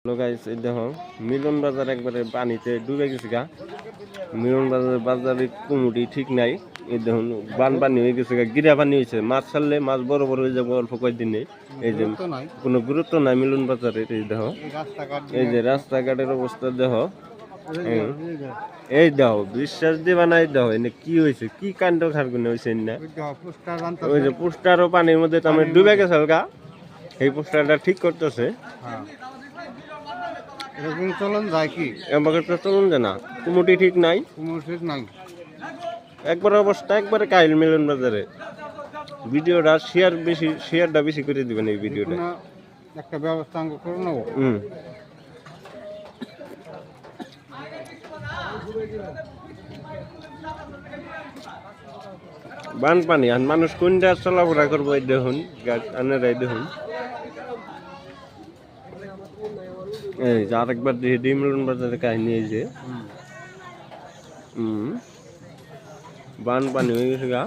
Hello guys, এই দেখো মিলন বাজার একবারে পানিতে ডুবে গেছে গা। মিলন বাজারে কোনোটি ঠিক নাই। এই দেখুন বানপানি হয়ে গেছে গা, গিরা পানি হয়েছে। মাছ ছাড়লে মাছ বড় বড় হয়ে যাবে অল্প কয়েকদিনে। এই যে কোনো গুরুত্ব নাই মিলন বাজারে। এই দেখো এই যে রাস্তাঘাটের অবস্থা দেখো। এই দেখো বিশ্বাস দিবা না, এই দেখো এনে কি হয়েছে, কি কাণ্ড খারগুনে হয়েছে না। ওই যে পোস্টারও পানির মধ্যে তোমার ডুবে গেছে গা, এই পোস্টারটা ঠিক করতেছে। চলন যায় কি আমাকে তো চলুন যে না, কুমুটি ঠিক নাই, ঠিক নাই। একবার অবস্থা একবারে কাহিল মিলন বাজারে। ভিডিওটা শেয়ারটা বেশি করে দিবেন এই ভিডিওটা। একটা ব্যবস্থা আমরা করে নেবো। বানপানি আর মানুষ কোনটা চলাফেরা করবো, এই দেখুন গাছ আনেরাই দেখুন। এই যে আরেকবার দেখি মিলন বাজারের কাহিনী। এই যে বানপানি হয়ে গেছে গা।